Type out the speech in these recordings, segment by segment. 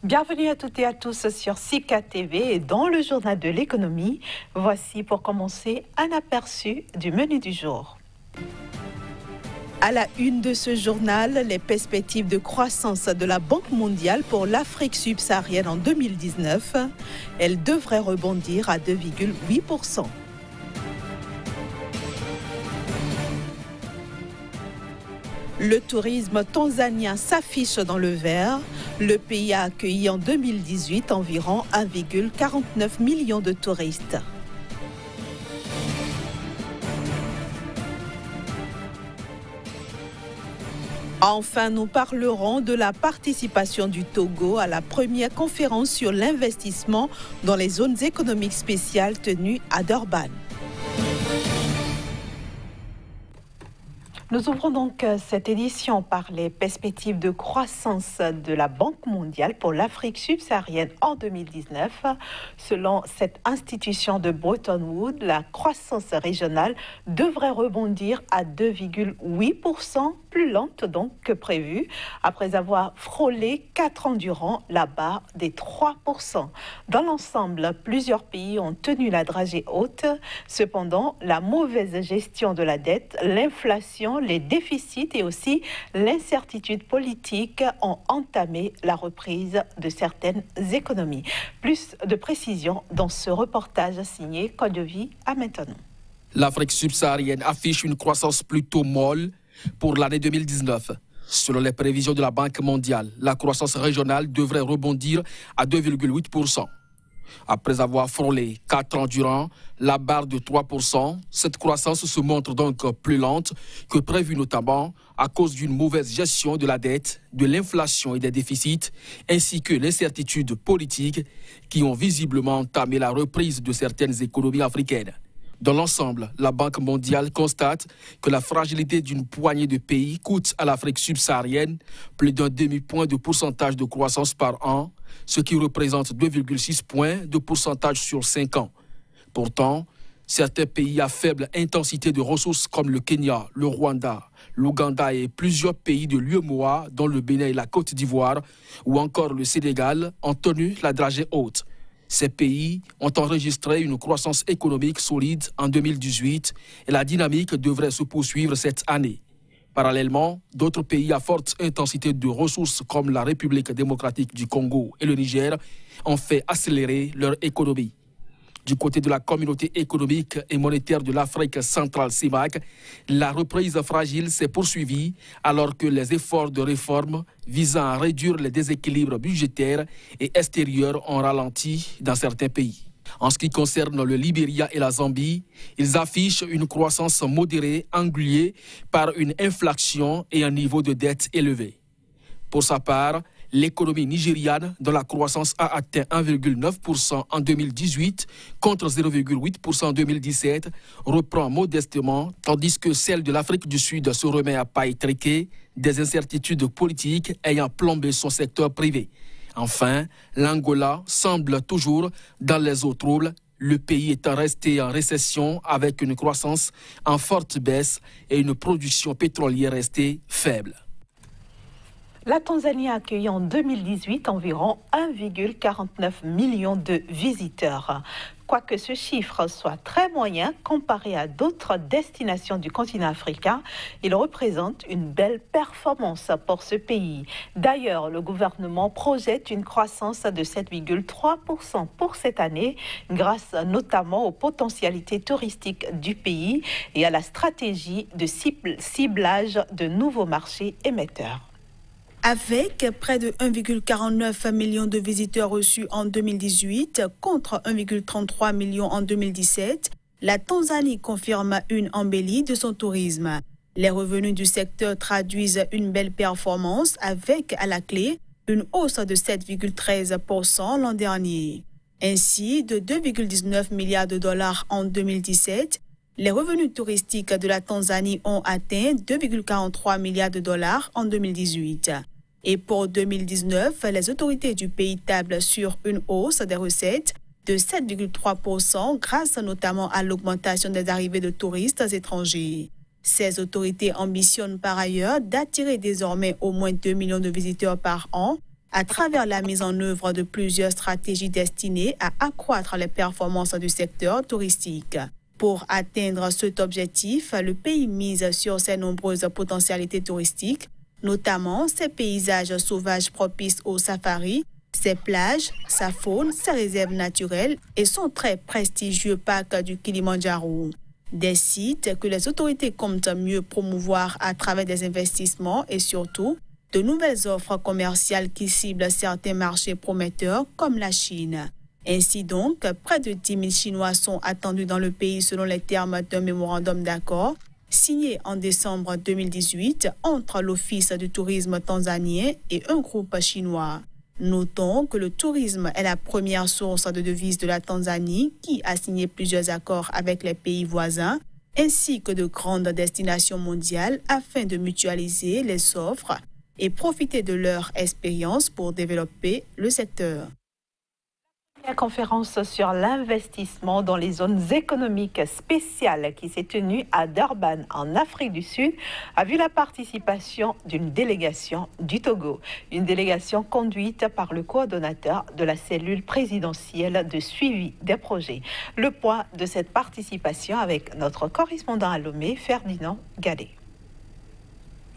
Bienvenue à toutes et à tous sur Sika TV et dans le journal de l'économie. Voici pour commencer un aperçu du menu du jour. À la une de ce journal, les perspectives de croissance de la Banque mondiale pour l'Afrique subsaharienne en 2019. Elle devrait rebondir à 2,8%. Le tourisme tanzanien s'affiche dans le vert. Le pays a accueilli en 2018 environ 1,49 million de touristes. Enfin, nous parlerons de la participation du Togo à la première conférence sur l'investissement dans les zones économiques spéciales tenue à Durban. Nous ouvrons donc cette édition par les perspectives de croissance de la Banque mondiale pour l'Afrique subsaharienne en 2019. Selon cette institution de Bretton Woods, la croissance régionale devrait rebondir à 2,8%, plus lente donc que prévu, après avoir frôlé 4 ans durant la barre des 3%. Dans l'ensemble, plusieurs pays ont tenu la dragée haute. Cependant, la mauvaise gestion de la dette, l'inflation, les déficits et aussi l'incertitude politique ont entamé la reprise de certaines économies. Plus de précisions dans ce reportage signé Kodovi à maintenant. L'Afrique subsaharienne affiche une croissance plutôt molle pour l'année 2019. Selon les prévisions de la Banque mondiale, la croissance régionale devrait rebondir à 2,8%. Après avoir frôlé 4 ans durant la barre de 3%, cette croissance se montre donc plus lente que prévu, notamment à cause d'une mauvaise gestion de la dette, de l'inflation et des déficits, ainsi que l'incertitude politique qui ont visiblement entamé la reprise de certaines économies africaines. Dans l'ensemble, la Banque mondiale constate que la fragilité d'une poignée de pays coûte à l'Afrique subsaharienne plus d'un demi-point de pourcentage de croissance par an, ce qui représente 2,6 points de pourcentage sur 5 ans. Pourtant, certains pays à faible intensité de ressources comme le Kenya, le Rwanda, l'Ouganda et plusieurs pays de l'UEMOA, dont le Bénin et la Côte d'Ivoire, ou encore le Sénégal, ont tenu la dragée haute. Ces pays ont enregistré une croissance économique solide en 2018 et la dynamique devrait se poursuivre cette année. Parallèlement, d'autres pays à forte intensité de ressources comme la République démocratique du Congo et le Niger ont fait accélérer leur économie. Du côté de la communauté économique et monétaire de l'Afrique centrale CEMAC, la reprise fragile s'est poursuivie alors que les efforts de réforme visant à réduire les déséquilibres budgétaires et extérieurs ont ralenti dans certains pays. En ce qui concerne le Libéria et la Zambie, ils affichent une croissance modérée engluée par une inflation et un niveau de dette élevé. Pour sa part, l'économie nigériane, dont la croissance a atteint 1,9% en 2018 contre 0,8% en 2017, reprend modestement, tandis que celle de l'Afrique du Sud se remet à pas étriquer, des incertitudes politiques ayant plombé son secteur privé. Enfin, l'Angola semble toujours dans les eaux troubles, le pays étant resté en récession avec une croissance en forte baisse et une production pétrolière restée faible. La Tanzanie a accueilli en 2018 environ 1,49 million de visiteurs. Quoique ce chiffre soit très moyen comparé à d'autres destinations du continent africain, il représente une belle performance pour ce pays. D'ailleurs, le gouvernement projette une croissance de 7,3% pour cette année, grâce notamment aux potentialités touristiques du pays et à la stratégie de ciblage de nouveaux marchés émetteurs. Avec près de 1,49 million de visiteurs reçus en 2018 contre 1,33 million en 2017, la Tanzanie confirme une embellie de son tourisme. Les revenus du secteur traduisent une belle performance avec à la clé une hausse de 7,13% l'an dernier. Ainsi, de 2,19 milliards de dollars en 2017, les revenus touristiques de la Tanzanie ont atteint 2,43 milliards de dollars en 2018. Et pour 2019, les autorités du pays tablent sur une hausse des recettes de 7,3% grâce notamment à l'augmentation des arrivées de touristes étrangers. Ces autorités ambitionnent par ailleurs d'attirer désormais au moins 2 millions de visiteurs par an à travers la mise en œuvre de plusieurs stratégies destinées à accroître les performances du secteur touristique. Pour atteindre cet objectif, le pays mise sur ses nombreuses potentialités touristiques, notamment ses paysages sauvages propices au safari, ses plages, sa faune, ses réserves naturelles et son très prestigieux parc du Kilimandjaro. Des sites que les autorités comptent mieux promouvoir à travers des investissements et surtout de nouvelles offres commerciales qui ciblent certains marchés prometteurs comme la Chine. Ainsi donc, près de 10 000 Chinois sont attendus dans le pays selon les termes d'un mémorandum d'accord signé en décembre 2018 entre l'Office du tourisme tanzanien et un groupe chinois. Notons que le tourisme est la première source de devises de la Tanzanie qui a signé plusieurs accords avec les pays voisins ainsi que de grandes destinations mondiales afin de mutualiser les offres et profiter de leur expérience pour développer le secteur. La conférence sur l'investissement dans les zones économiques spéciales qui s'est tenue à Durban, en Afrique du Sud, a vu la participation d'une délégation du Togo. Une délégation conduite par le coordonnateur de la cellule présidentielle de suivi des projets. Le point de cette participation avec notre correspondant à Lomé, Ferdinand Gadé.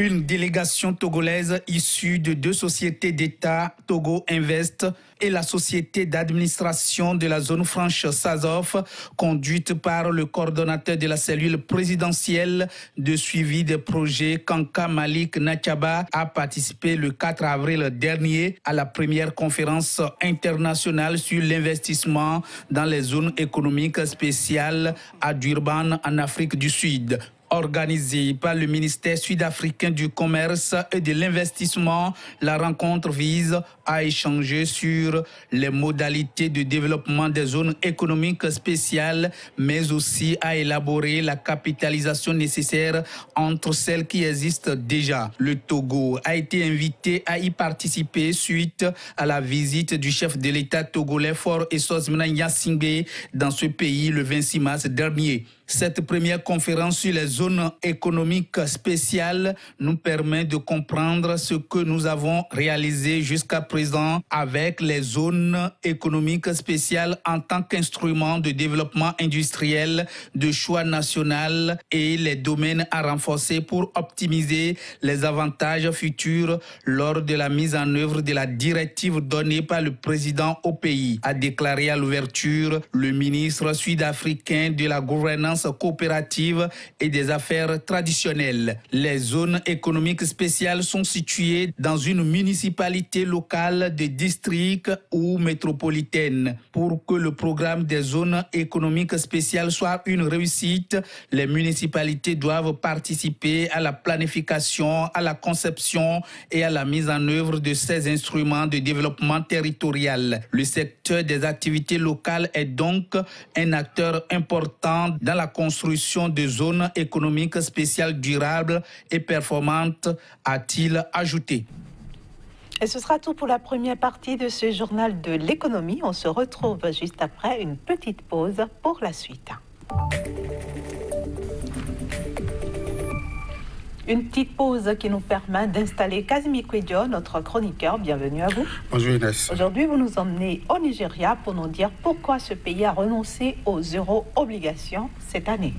Une délégation togolaise issue de 2 sociétés d'État, Togo Invest et la société d'administration de la zone franche SAZOF, conduite par le coordonnateur de la cellule présidentielle de suivi des projets, Kanka Malik Nachaba, a participé le 4 avril dernier à la première conférence internationale sur l'investissement dans les zones économiques spéciales à Durban, en Afrique du Sud. Organisée par le ministère sud-africain du Commerce et de l'Investissement, la rencontre vise à échanger sur les modalités de développement des zones économiques spéciales, mais aussi à élaborer la capitalisation nécessaire entre celles qui existent déjà. Le Togo a été invité à y participer suite à la visite du chef de l'État togolais Faure Essos-Mna Gnassingbé dans ce pays le 26 mars dernier. Cette première conférence sur les zones économiques spéciales nous permet de comprendre ce que nous avons réalisé jusqu'à présent avec les zones économiques spéciales en tant qu'instrument de développement industriel de choix national et les domaines à renforcer pour optimiser les avantages futurs lors de la mise en œuvre de la directive donnée par le président au pays, a déclaré à l'ouverture le ministre sud-africain de la gouvernance coopérative et des affaires traditionnelles. Les zones économiques spéciales sont situées dans une municipalité locale de district ou métropolitaine. Pour que le programme des zones économiques spéciales soit une réussite, les municipalités doivent participer à la planification, à la conception et à la mise en œuvre de ces instruments de développement territorial. Le secteur des activités locales est donc un acteur important dans la construction de zones économiques spéciales durables et performantes, a-t-il ajouté. Et ce sera tout pour la première partie de ce journal de l'économie. On se retrouve juste après une petite pause pour la suite. Une petite pause qui nous permet d'installer Kazimi Kwedio, notre chroniqueur. Bienvenue à vous. Bonjour Inès. Aujourd'hui, vous nous emmenez au Nigeria pour nous dire pourquoi ce pays a renoncé aux euro-obligations cette année.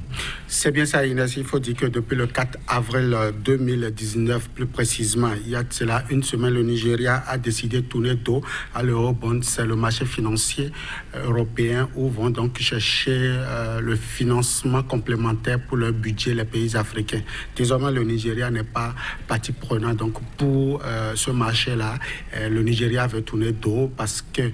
C'est bien ça Inès, il faut dire que depuis le 4 avril 2019, plus précisément, il y a de cela une semaine, le Nigeria a décidé de tourner dos à l'eurobond. C'est le marché financier européen où vont donc chercher le financement complémentaire pour leur budget, les pays africains. Désormais, le Nigeria n'est pas partie prenante donc pour ce marché-là. Le Nigeria veut tourner dos parce que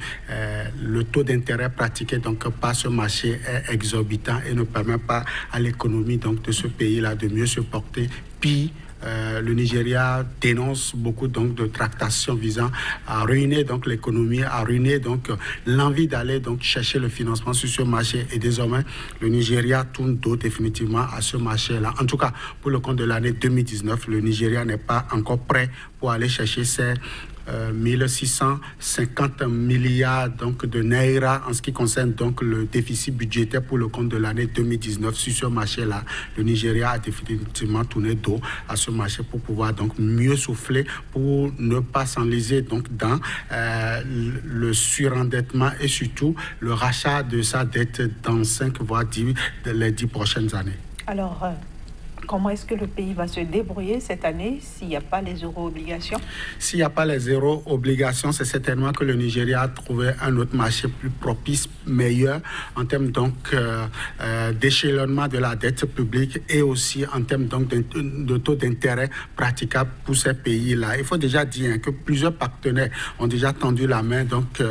le taux d'intérêt pratiqué donc par ce marché est exorbitant et ne permet pas à l'économie donc de ce pays-là de mieux se porter. Puis le Nigeria dénonce beaucoup donc de tractations visant à ruiner donc l'économie, à ruiner donc l'envie d'aller donc chercher le financement sur ce marché. Et désormais, le Nigeria tourne dos définitivement à ce marché-là. En tout cas, pour le compte de l'année 2019, le Nigeria n'est pas encore prêt pour aller chercher ces 1650 milliards donc, de naira en ce qui concerne donc, le déficit budgétaire pour le compte de l'année 2019. Sur ce marché-là, le Nigeria a définitivement tourné dos à ce marché pour pouvoir donc, mieux souffler, pour ne pas s'enliser donc, dans le surendettement et surtout le rachat de sa dette dans 5 voire les 10 prochaines années. Alors, comment est-ce que le pays va se débrouiller cette année s'il n'y a pas les euro-obligations? S'il n'y a pas les euro-obligations, c'est certainement que le Nigeria a trouvé un autre marché plus propice, meilleur en termes donc d'échelonnement de la dette publique et aussi en termes donc de taux d'intérêt praticable pour ces pays-là. Il faut déjà dire que plusieurs partenaires ont déjà tendu la main donc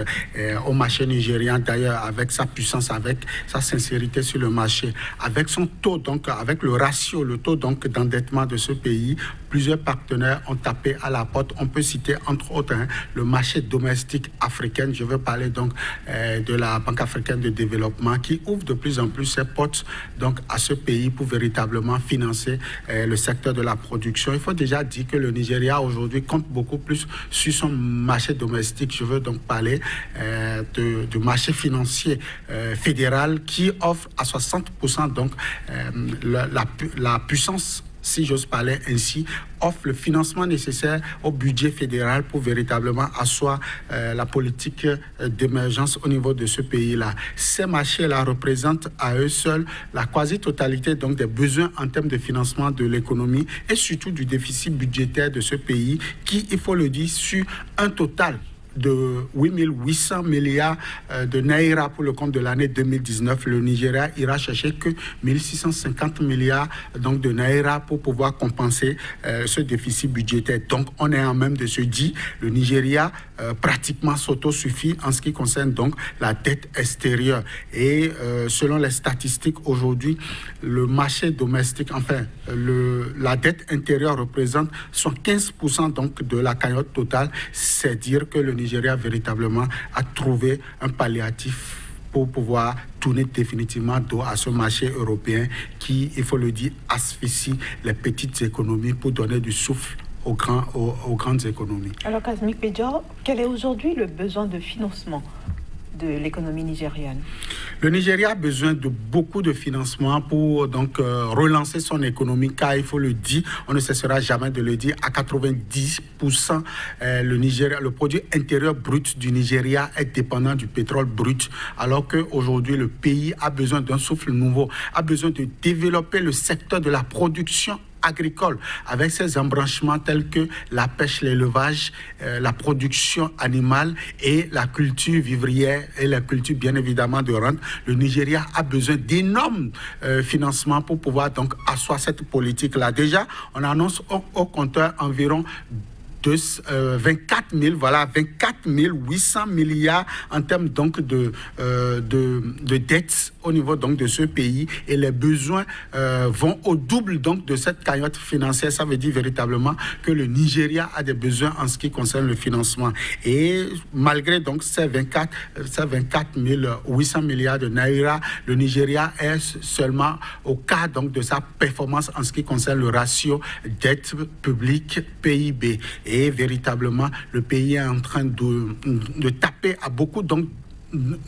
au marché nigérian, d'ailleurs avec sa puissance, avec sa sincérité sur le marché, avec son taux, donc avec le ratio, le taux donc d'endettement de ce pays. Plusieurs partenaires ont tapé à la porte. On peut citer entre autres le marché domestique africain. Je veux parler donc de la Banque africaine de développement qui ouvre de plus en plus ses portes donc à ce pays pour véritablement financer le secteur de la production. Il faut déjà dire que le Nigeria aujourd'hui compte beaucoup plus sur son marché domestique. Je veux donc parler du marché financier fédéral qui offre à 60% donc la puissance, si j'ose parler ainsi, offre le financement nécessaire au budget fédéral pour véritablement asseoir la politique d'émergence au niveau de ce pays-là. Ces marchés-là représentent à eux seuls la quasi-totalité donc des besoins en termes de financement de l'économie et surtout du déficit budgétaire de ce pays qui, il faut le dire, sur un total de 8 800 milliards de naira pour le compte de l'année 2019. Le Nigeria ira chercher que 1650 milliards donc, de naira pour pouvoir compenser ce déficit budgétaire. Donc, on est en même de se dire, le Nigeria pratiquement s'autosuffit en ce qui concerne donc la dette extérieure. Et selon les statistiques aujourd'hui, le marché domestique, enfin, la dette intérieure représente 15% donc de la cagnotte totale. C'est dire que le Nigeria véritablement a trouvé un palliatif pour pouvoir tourner définitivement dos à ce marché européen qui, il faut le dire, asphyxie les petites économies pour donner du souffle aux grandes économies. Alors, Kazmi Pedja, quel est aujourd'hui le besoin de financement de l'économie nigériane? Le Nigeria a besoin de beaucoup de financement pour donc relancer son économie, car il faut le dire, on ne cessera jamais de le dire, à 90%, le produit intérieur brut du Nigeria est dépendant du pétrole brut, alors qu'aujourd'hui le pays a besoin d'un souffle nouveau, a besoin de développer le secteur de la production agricole avec ses embranchements tels que la pêche, l'élevage, la production animale et la culture vivrière et la culture bien évidemment de rente. Le Nigeria a besoin d'énormes financements pour pouvoir donc asseoir cette politique-là. Déjà, on annonce au compteur environ 24 800 milliards en termes donc de dettes au niveau donc de ce pays, et les besoins vont au double donc de cette cagnotte financière. Ça veut dire véritablement que le Nigeria a des besoins en ce qui concerne le financement. Et malgré donc ces 24 800 milliards de naira, le Nigeria est seulement au quart donc de sa performance en ce qui concerne le ratio dette publique PIB. Et véritablement, le pays est en train de taper à beaucoup donc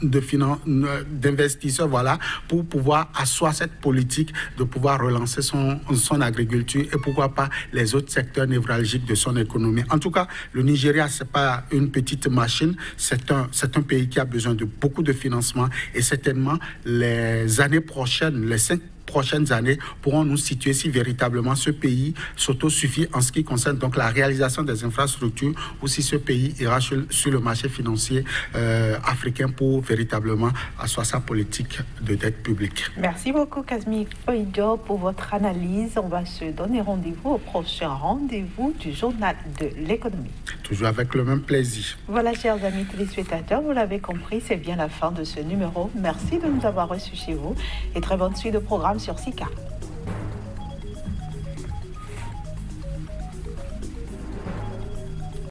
d'investisseurs, voilà, pour pouvoir asseoir cette politique de pouvoir relancer son agriculture et pourquoi pas les autres secteurs névralgiques de son économie. En tout cas, le Nigeria, c'est pas une petite machine, c'est un pays qui a besoin de beaucoup de financement, et certainement les années prochaines, les 5 prochaines années pourront nous situer si véritablement ce pays s'autosuffit en ce qui concerne donc la réalisation des infrastructures, ou si ce pays ira sur le marché financier africain pour véritablement asseoir sa politique de dette publique. Merci beaucoup Kazmi Pedja pour votre analyse. On va se donner rendez-vous au prochain rendez-vous du journal de l'économie. Toujours avec le même plaisir. Voilà, chers amis téléspectateurs, vous l'avez compris, c'est bien la fin de ce numéro. Merci de nous avoir reçus chez vous et très bonne suite de programme sur SICA.